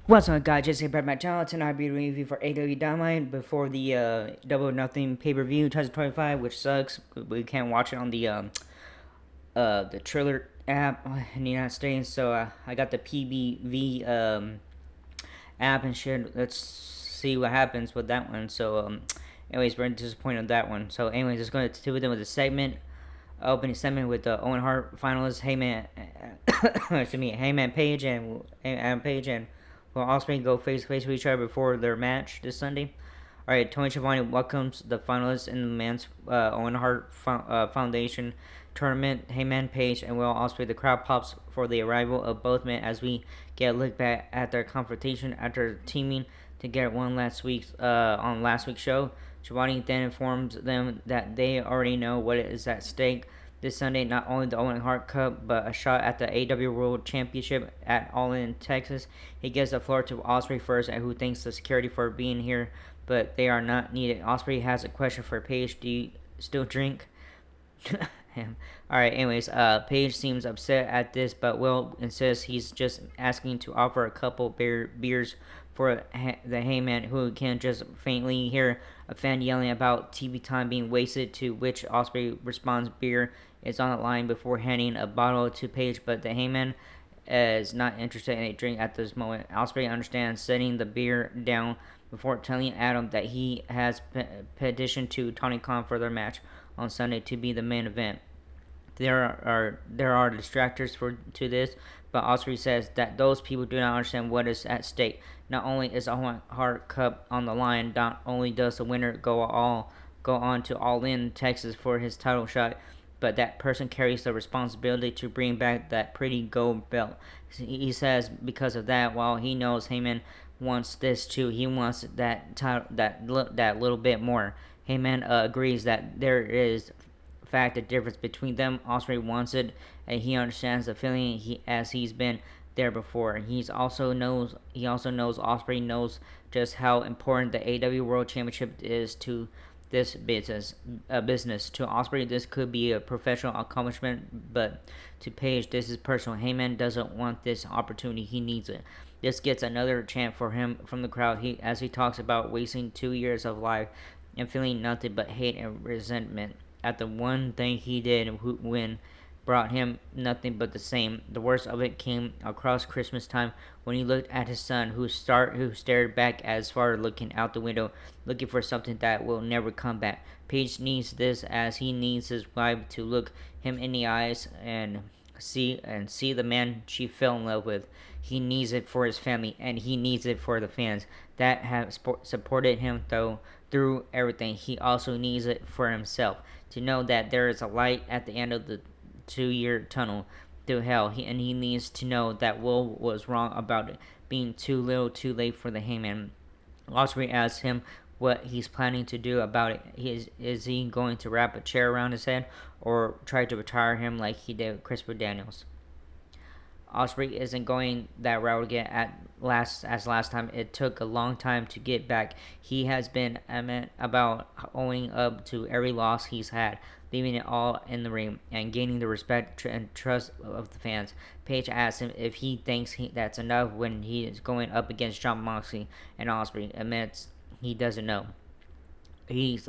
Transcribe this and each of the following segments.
What's up, guys? Just here back my channel. Tonight I'll be doing a review for AEW Dynamite before the Double or Nothing pay-per-view 2025, which sucks. We can't watch it on the trailer app in the United States. So I got the PBV app and shit. Let's see what happens with that one. So anyways, we're disappointed with that one. So anyways, just going to do with them with a segment. Opening segment with the Owen Hart finalists, Heyman, excuse me, Heyman Page and Page and Will Ospreay go face to face with each other before their match this Sunday. All right, Tony Schiavone welcomes the finalists in the men's Owen Hart Foundation tournament. Heyman Page and Will Ospreay. The crowd pops for the arrival of both men as we get a look back at their confrontation after teaming together on last week's show. Schiavone then informs them that they already know what is at stake this Sunday, not only the Owen Hart Cup, but a shot at the AEW World Championship at All In Texas. He gives the floor to Ospreay first, and who thanks the security for being here, but they are not needed. Ospreay has a question for Paige. Do you still drink? Alright, anyways, Paige seems upset at this, but Will insists he's just asking to offer a couple beers for the Heyman, who can just faintly hear a fan yelling about TV time being wasted, to which Ospreay responds beer is on the line before handing a bottle to Paige, but the Heyman is not interested in a drink at this moment. Ospreay understands, setting the beer down before telling Adam that he has petitioned to Tony Khan for their match on Sunday to be the main event. There are distractors to this, but Ospreay says that those people do not understand what is at stake. Not only is a Hart Cup on the line, not only does the winner go on to All In Texas for his title shot, but that person carries the responsibility to bring back that pretty gold belt. He says because of that, while he knows Heyman wants this too, he wants that title, that little bit more. Heyman agrees that there is fact the difference between them. Ospreay wants it, and he understands the feeling as he's been there before. He also knows Ospreay knows just how important the AEW World Championship is to this business. To Ospreay, this could be a professional accomplishment, but to Page, this is personal. Heyman doesn't want this opportunity; he needs it. This gets another chant for him from the crowd. As he talks about wasting 2 years of life and feeling nothing but hate and resentment at the one thing he did when brought him nothing but the same. The worst of it came across Christmas time when he looked at his son, who stared back as far looking out the window, looking for something that will never come back. Paige needs this as he needs his wife to look him in the eyes and see the man she fell in love with. He needs it for his family, and he needs it for the fans that have supported him through everything. He also needs it for himself to know that there is a light at the end of the 2-year tunnel to hell. He needs to know that Will was wrong about it being too little too late for the Heyman. Ospreay asks him what he's planning to do about it. Is he going to wrap a chair around his head or try to retire him like he did with Christopher Daniels? Ospreay isn't going that route again last time. It took a long time to get back. He has been adamant about owing up to every loss he's had, leaving it all in the ring and gaining the respect and trust of the fans. Page asks him if he thinks that's enough when he is going up against Jon Moxley, and Ospreay admits he doesn't know. He's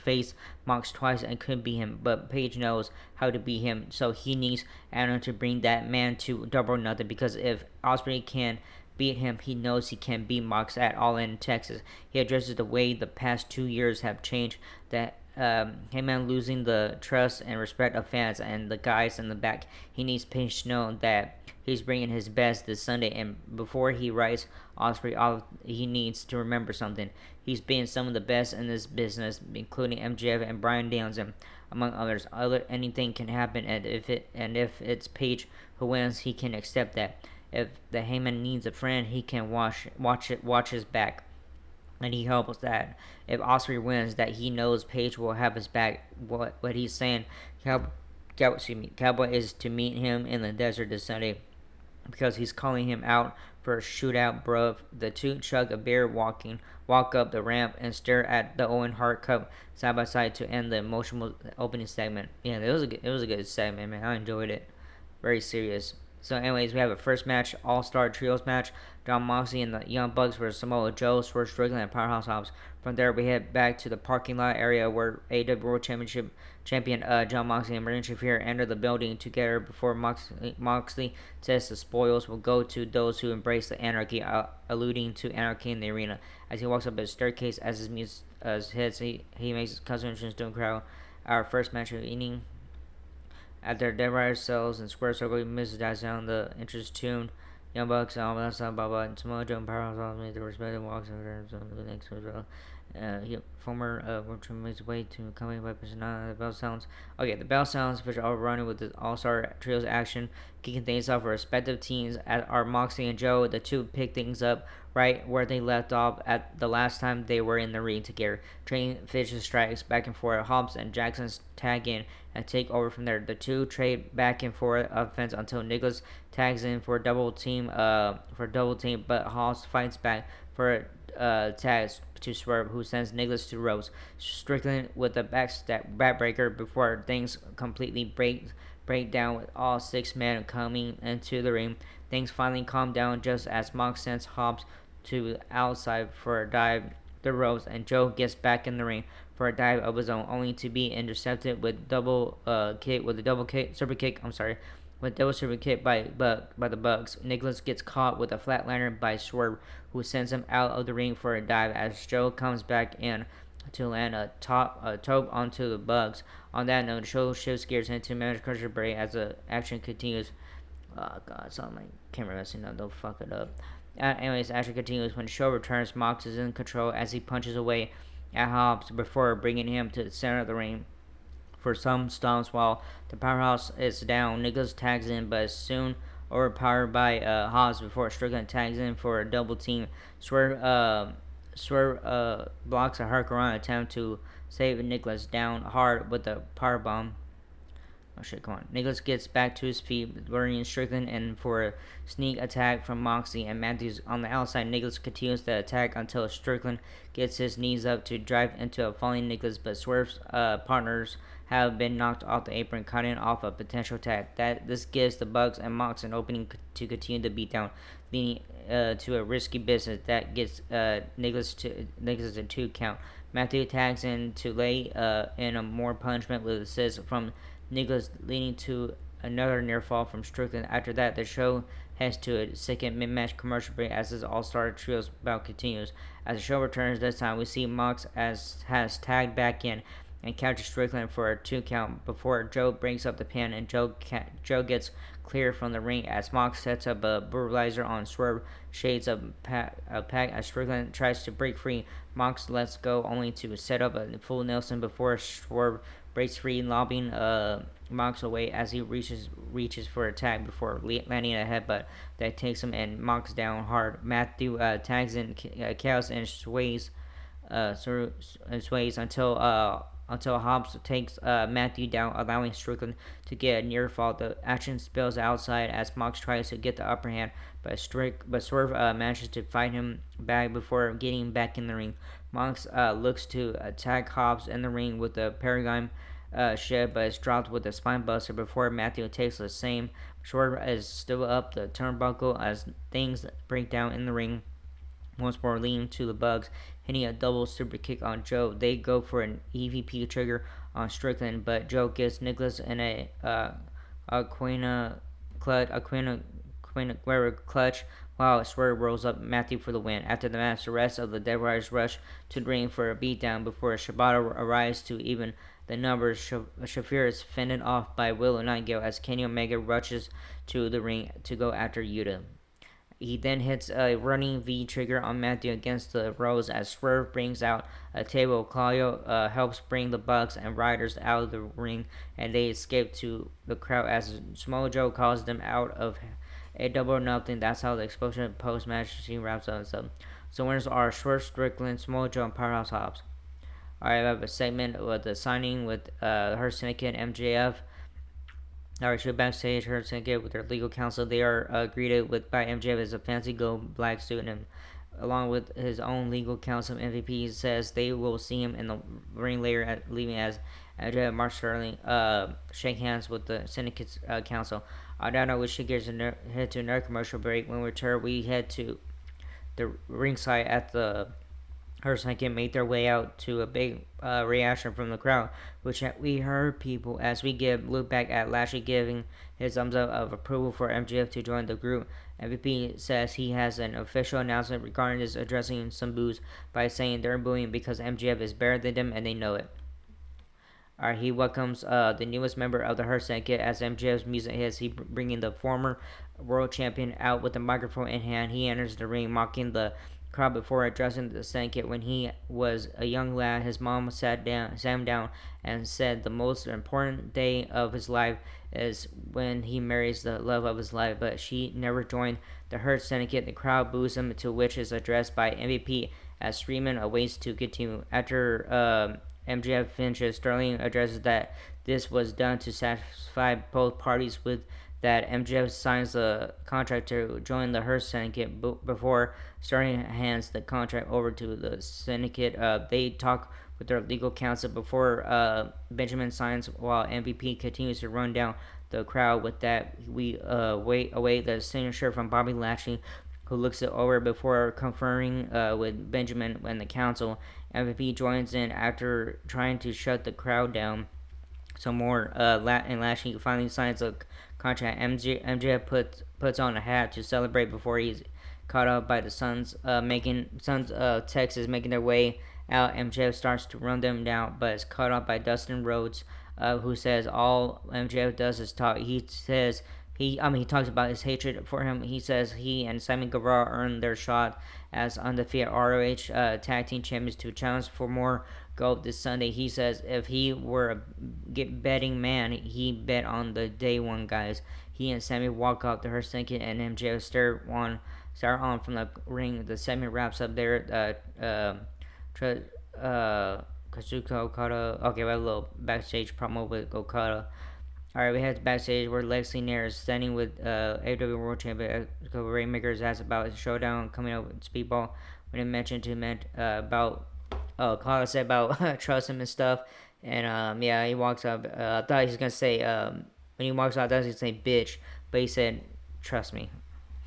faced Mox twice and couldn't beat him, but Page knows how to beat him, so he needs Adam to bring that man to Double or Nothing, because if Ospreay can beat him, he knows he can beat Mox at All In Texas. He addresses the way the past 2 years have changed, that Heyman losing the trust and respect of fans and the guys in the back. He needs Page to know that he's bringing his best this Sunday, and before he writes Ospreay off, he needs to remember something. He's been some of the best in this business, including MJF and Bryan Danielson, among others. Anything can happen, and if it's Page who wins, he can accept that. If the Heyman needs a friend, he can watch his back, and he hopes that if Ospreay wins, that he knows Page will have his back. What he's saying, Cowboy is to meet him in the desert this Sunday, because he's calling him out for a shootout, bruv. The two chug a beer, walk up the ramp, and stare at the Owen Hart Cup side by side to end the emotional opening segment. Yeah, it was a good segment, man. I enjoyed it. Very serious. So, anyways, we have a first match, All-Star Trios match. John Moxley and the Young Bucks versus Samoa Joe, Swerve Strickland, and Powerhouse Hobbs. From there, we head back to the parking lot area where AEW World Championship champion John Moxley and Martin Shafir enter the building together before Moxley says the spoils will go to those who embrace the anarchy, alluding to anarchy in the arena. As he walks up the staircase, as his music hits, he makes his cousin entrance to the crowd. Our first match of the evening. After Dead Rider sells and Square Circle, he misses that sound the interest tune. Young Bucks and all that stuff, blah blah. And Samoa Joe and Powerhouse made the respective walks over the next result. Former world champion makes his way to company by Personality. The bell sounds. Okay, the bell sounds, which are running with the All Star Trios action, kicking things off for respective teams. At our Moxley and Joe, the two pick things up right where they left off at the last time they were in the ring together. Trading vicious strikes back and forth. Hobbs and Jackson's tag in and take over from there. The two trade back and forth offense until Nicholas tags in for double team. But Hobbs fights back for tags to Swerve, who sends Nicholas to Rose. Strickland with a backbreaker before things completely break down with all 6 men coming into the ring. Things finally calm down just as Mox sends Hobbs to the outside for a dive the ropes, and Joe gets back in the ring for a dive of his own, only to be intercepted with super kick. With double super kick by the Bugs. Nicholas gets caught with a flatliner by Swerve, who sends him out of the ring for a dive as Joe comes back in to land a top onto the Bugs. On that note, the show shifts gears into Managed Crusher break as the action continues. Oh god, it's on my camera messing up. Don't fuck it up. Anyways, action continues. When the show returns, Mox is in control as he punches away at Hobbs before bringing him to the center of the ring for some stomps while the powerhouse is down. Nicholas tags in, but is soon overpowered by Hobbs before Strickland tags in for a double team. Swerve blocks a Hurricane attempt to save Nicholas down hard with a power bomb. Oh shit, come on. Nicholas gets back to his feet, burning Strickland and for a sneak attack from Moxley and Matthews on the outside. Nicholas continues the attack until Strickland gets his knees up to drive into a falling Nicholas, but Swerve's partners have been knocked off the apron, cutting off a potential attack. This gives the Bugs and Mox an opening to continue the beatdown, leading to a risky business that gets Nicholas a 2 count. Matthew tags in to lay in a more punishment with assists from Nicholas, leading to another near fall from Strickland. After that, the show heads to a second mid-match commercial break as this All-Star Trios bout continues. As the show returns this time, we see Mox has tagged back in and captures Strickland for a 2 count before Joe breaks up the pin and Joe gets clear from the ring as Mox sets up a brutalizer on Swerve. Shades of pack as Strickland tries to break free. Mox lets go only to set up a full Nelson before Swerve breaks free, lobbing Mox away as he reaches for a tag before landing a headbutt that takes him and Mox down hard. Matthew tags in chaos and sways until Hobbs takes Matthew down, allowing Strickland to get a near fall. The action spills outside as Mox tries to get the upper hand, but Swerve manages to fight him back before getting back in the ring. Mox looks to attack Hobbs in the ring with the Paradigm Shed, but is dropped with a spine buster before Matthew takes the same. Swerve is still up the turnbuckle as things break down in the ring. Once more, leading to the Bugs, hitting a double super kick on Joe. They go for an EVP trigger on Strickland, but Joe gets Nicholas in a Aquina clutch, while Swerve rolls up Matthew for the win. After the match, the rest of the Dead Riders rush to the ring for a beatdown before Shibata arrives to even the numbers. Shafir is fended off by Willow Nightingale as Kenny Omega rushes to the ring to go after Yuta. He then hits a running V trigger on Matthew against the ropes as Swerve brings out a table. Claudio helps bring the Bucks and Riders out of the ring, and they escape to the crowd as Samoa Joe calls them out of a double or nothing. That's how the explosion post-match scene wraps up. So winners are Swerve Strickland, Samoa Joe, and Powerhouse Hobbs. Alright, I have a segment with the signing with her syndicate MJF. Alright, so backstage, her syndicate with their legal counsel, they are greeted by MJF as a fancy gold black suit, and along with his own legal counsel, MVP says they will see him in the ring later, leaving as MJF and Mark Sterling shake hands with the syndicate's counsel. On that note, we should head to another commercial break. When we return, we head to the ringside at the Second made their way out to a big reaction from the crowd, which we heard people as we look back at Lashley giving his thumbs up of approval for MJF to join the group. MVP says he has an official announcement regarding this, addressing some boos by saying they're booing because MJF is better than them and they know it. He welcomes the newest member of the Hurt Syndicate as MJF's music hits. He bringing the former world champion out with a microphone in hand. He enters the ring, mocking the crowd before addressing the Syndicate. When he was a young lad, his mom sat him down, and said the most important day of his life is when he marries the love of his life. But she never joined the Hurt Syndicate. The crowd boos him, to which is addressed by MVP as Freeman awaits to continue. After MJF finishes, Sterling addresses that this was done to satisfy both parties with that MJF signs the contract to join the Hurt Syndicate before Sterling hands the contract over to the Syndicate. They talk with their legal counsel before Benjamin signs, while MVP continues to run down the crowd. With that, we await the signature from Bobby Lashley, who looks it over before conferring with Benjamin and the council. MVP joins in after trying to shut the crowd down some more. And Lashley finally signs a contract. MJF puts on a hat to celebrate before he's caught up by the Sons of Texas making their way out. MJF starts to run them down, but is caught up by Dustin Rhodes, who says all MJF does is talk. He talks about his hatred for him. He says he and Simon Guevara earned their shot as undefeated ROH tag team champions to challenge for more gold this Sunday. He says if he were a betting man, he bet on the day one guys. He and Sammy walk up to her sinking, and MJF start on from the ring. The segment wraps up there. Kazuka Okada. Okay, we have a little backstage promo with Okada. Alright, we head backstage where Lexi Nair is standing with AEW World Champion Rainmaker is asked about his showdown coming up with Speedball. When he mentioned to him about Okada said about trust him and stuff. And yeah, he walks up. I thought he was gonna say when he walks out, I thought he was gonna say bitch, but he said trust me.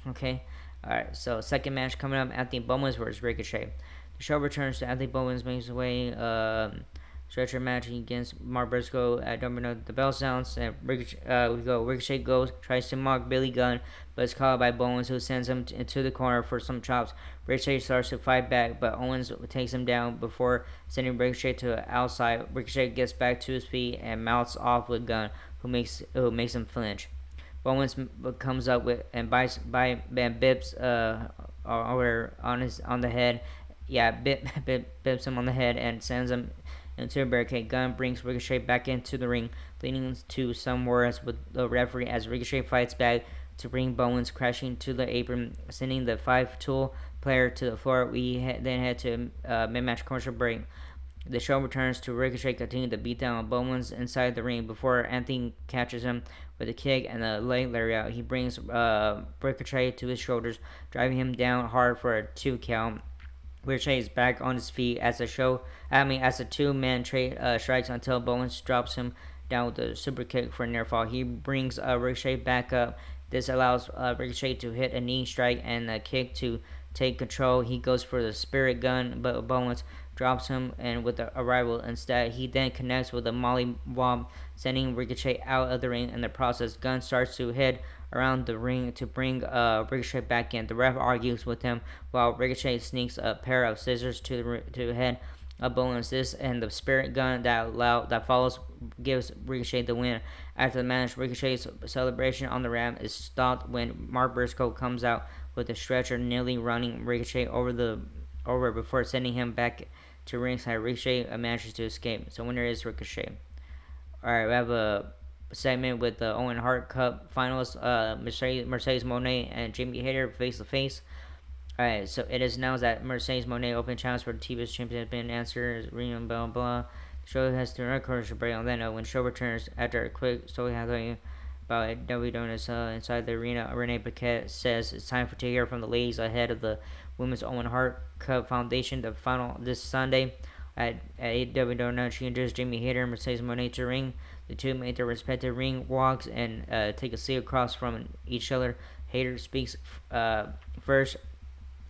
Okay. Alright, so second match coming up, Anthony Bowman's versus Ricochet. The show returns to Anthony Bowman's makes his way stretcher match against Mark Briscoe at Domino. The bell sounds and Ricochet goes, tries to mock Billy Gunn, but is caught by Bowens, who sends him into the corner for some chops. Ricochet starts to fight back, but Owens takes him down before sending Ricochet to the outside. Ricochet gets back to his feet and mouths off with Gunn, who makes him flinch. Bowens comes up with and bips on the head. Yeah, bips him on the head and sends him into a barricade. Gunn brings Ricochet back into the ring, leading to some words with the referee as Ricochet fights back to bring Bowens crashing to the apron, sending the 5-tool player to the floor. We then head to mid-match commercial break. The show returns to Ricochet continuing to beat down Bowens inside the ring before Anthony catches him with a kick and a leg lariat. He brings Ricochet to his shoulders, driving him down hard for a 2 count. Ricochet is back on his feet as a two-man trade strikes until Bowens drops him down with a super kick for a near fall. He brings Ricochet back up. This allows Ricochet to hit a knee strike and a kick to take control. He goes for the spirit gun, but Bowens drops him and with the arrival instead. He then connects with a Molly Wob, sending Ricochet out of the ring. In the process, Gunn starts to head around the ring to bring Ricochet back in. The ref argues with him while Ricochet sneaks a pair of scissors to the head of Bowens. This and the spirit gun that follows gives Ricochet the win. After the match, Ricochet's celebration on the ramp is stopped when Mark Briscoe comes out with a stretcher, nearly running Ricochet over before sending him back to ringside. Ricochet manages to escape. So winner is Ricochet. Alright, we have a segment with the Owen Hart Cup finalists, Mercedes Moné and Jamie Hayter face to face. Alright, so it is announced that Mercedes Moné open challenge for the TBS champion has been answered. Blah blah blah. The show has to run commercial break on that note. When the show returns after a quick story about AEW Donuts inside the arena, Renee Paquette says it's time to hear from the ladies ahead of the Women's Owen Hart Cup Foundation, the final this Sunday. At AEW Dynamite, she introduced Jamie Hayter and Mercedes Moné to the ring. The two made their respective ring walks and take a seat across from each other. Hayter speaks first.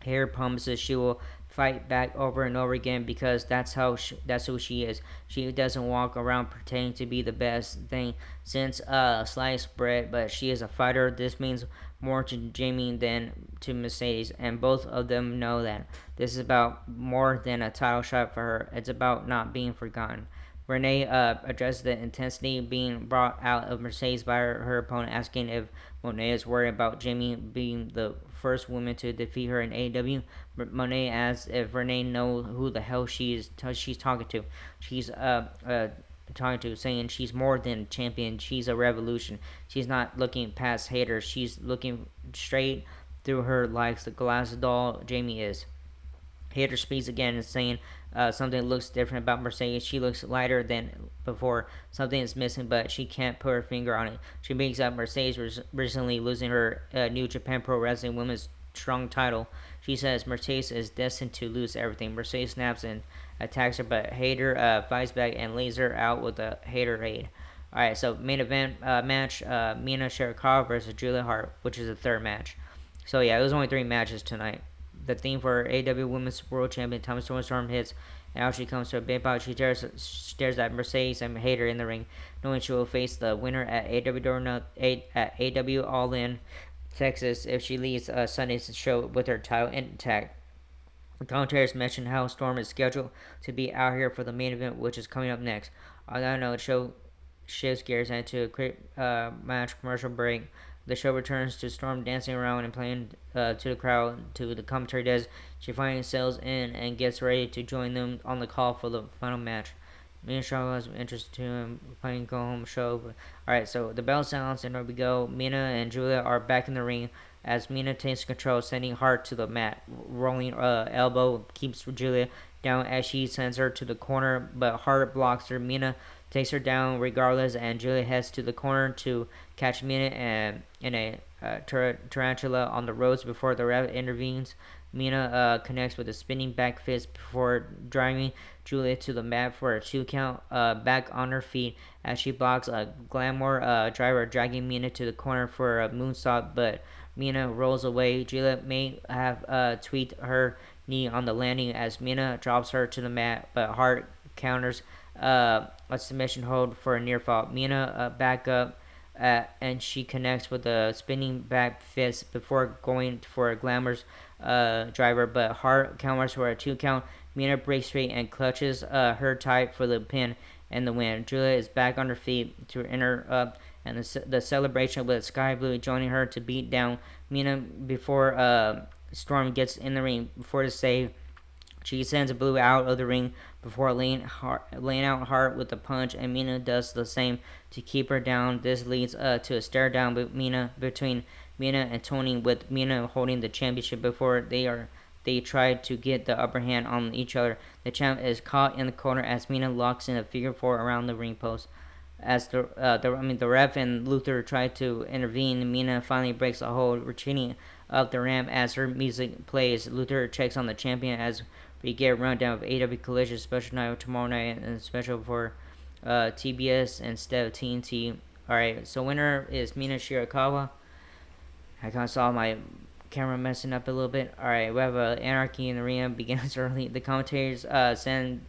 Hair promises she will fight back over and over again because that's who she is. She doesn't walk around pretending to be the best thing since sliced bread, but she is a fighter. This means more to Jamie than to Mercedes, and both of them know that. This is about more than a title shot for her. It's about not being forgotten. Renee addressed the intensity being brought out of Mercedes by her opponent, asking if Monet is worried about Jamie being the first woman to defeat her in AEW. Monet asks if Renee knows who the hell she's talking to. She's talking to, saying she's more than a champion. She's a revolution. She's not looking past haters. She's looking straight through her like the glass doll Jamie is. Hater speaks again and saying something looks different about Mercedes. She looks lighter than before. Something is missing, but she can't put her finger on it. She brings up Mercedes recently losing her New Japan Pro Wrestling Women's Strong title. She says Mercedes is destined to lose everything. Mercedes snaps and attacks her, but Hater fights back and lays her out with a Hater aid. Alright, so main event match Mina Shirakawa versus Julia Hart, which is the third match. So yeah, it was only 3 matches tonight. The theme for AEW Women's World Champion Thomas Storm hits, and out she comes to a big bout. She stares at Mercedes and Hayter in the ring, knowing she will face the winner at AEW All In Texas if she leaves Sunday's show with her title intact. The commentators mentioned how Storm is scheduled to be out here for the main event, which is coming up next. On that note, the show shifts gears into a quick match commercial break. The show returns to Storm dancing around and playing to the crowd. To the commentary does. She finally settles in and gets ready to join them on the call for the final match. Me and Shaw was interested in playing go home show. Alright, so the bell sounds and there we go. Mina and Julia are back in the ring as Mina takes control, sending Hart to the mat. Rolling elbow keeps Julia down as she sends her to the corner, but Hart blocks her. Mina takes her down regardless, and Julia heads to the corner to catch Mina and in a tarantula on the ropes before the ref intervenes. Mina connects with a spinning back fist before driving Julia to the mat for a 2 count. Back on her feet as she blocks a glamour driver, dragging Mina to the corner for a moonsault, but Mina rolls away. Julia may have tweaked her knee on the landing as Mina drops her to the mat, but Hart counters a submission hold for a near fall. Mina back up and she connects with a spinning back fist before going for a glamour's driver, but Hart counters for a 2 count. Mina breaks free and clutches her tight for the pin and the win. Julia is back on her feet to enter up, and the celebration with Sky Blue joining her to beat down Mina before Storm gets in the ring. Before the save, she sends Blue out of the ring before laying out Hart with a punch, and Mina does the same to keep her down. This leads to a stare down between Mina and Tony, with Mina holding the championship before they try to get the upper hand on each other. The champ is caught in the corner as Mina locks in a figure four around the ring post. As the ref and Luther try to intervene, Mina finally breaks a hold, retreating up the ramp as her music plays. Luther checks on the champion as we get a rundown of AEW Collision special night tomorrow night and special for TBS instead of TNT. Alright, so winner is Mina Shirakawa. I kind of saw my camera messing up a little bit. Alright, we have Anarchy in the Arena begins early. The commentators send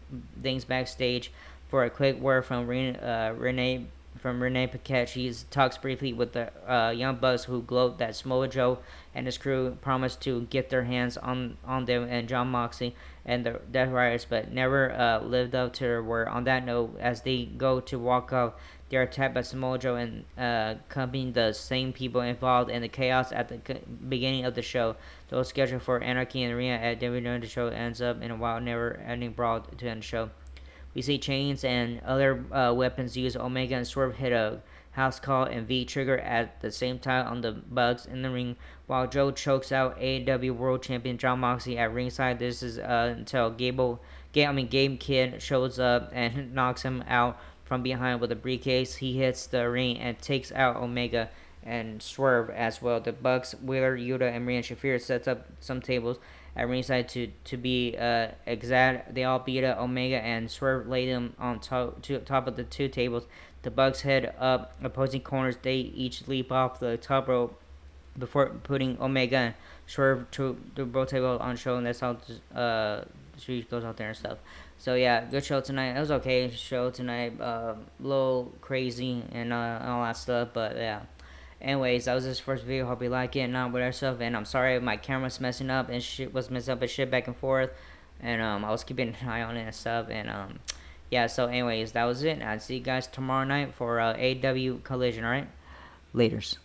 things backstage for a quick word from Renee Paquette. She talks briefly with the Young Bucks, who gloat that Samoa Joe and his crew promised to get their hands on them and John Moxley and the Death Riders, but never lived up to their word. On that note, as they go to walk off, they are attacked by Samoa Joe and accompanying the same people involved in the chaos at the beginning of the show. Those scheduled for Anarchy in the Arena at WWE, the show ends up in a wild, never-ending brawl to end the show. We see Chains and other weapons use. Omega and Swerve hit a house call and V trigger at the same time on the Bugs in the ring, while Joe chokes out AEW World Champion John Moxley at ringside. This is until Gabe Kidd shows up and knocks him out from behind with a briefcase. He hits the ring and takes out Omega and Swerve as well. The Bucks, Wheeler, Yuta, and Rhea Shafir sets up some tables at ringside to be exact. They all beat up Omega, and Swerve laid them on top of the two tables. The Bucks head up opposing corners. They each leap off the top rope before putting Omega and Swerve to the both table on show, and that's how she goes out there and stuff. So yeah, good show tonight. It was okay show tonight. A little crazy and all that stuff, but yeah. Anyways, that was this first video. Hope you like it and all that stuff. And I'm sorry my camera's messing up and shit was messing up and shit back and forth. And I was keeping an eye on it and stuff. And yeah. So anyways, that was it. I'll see you guys tomorrow night for AEW Collision. All right. Laters.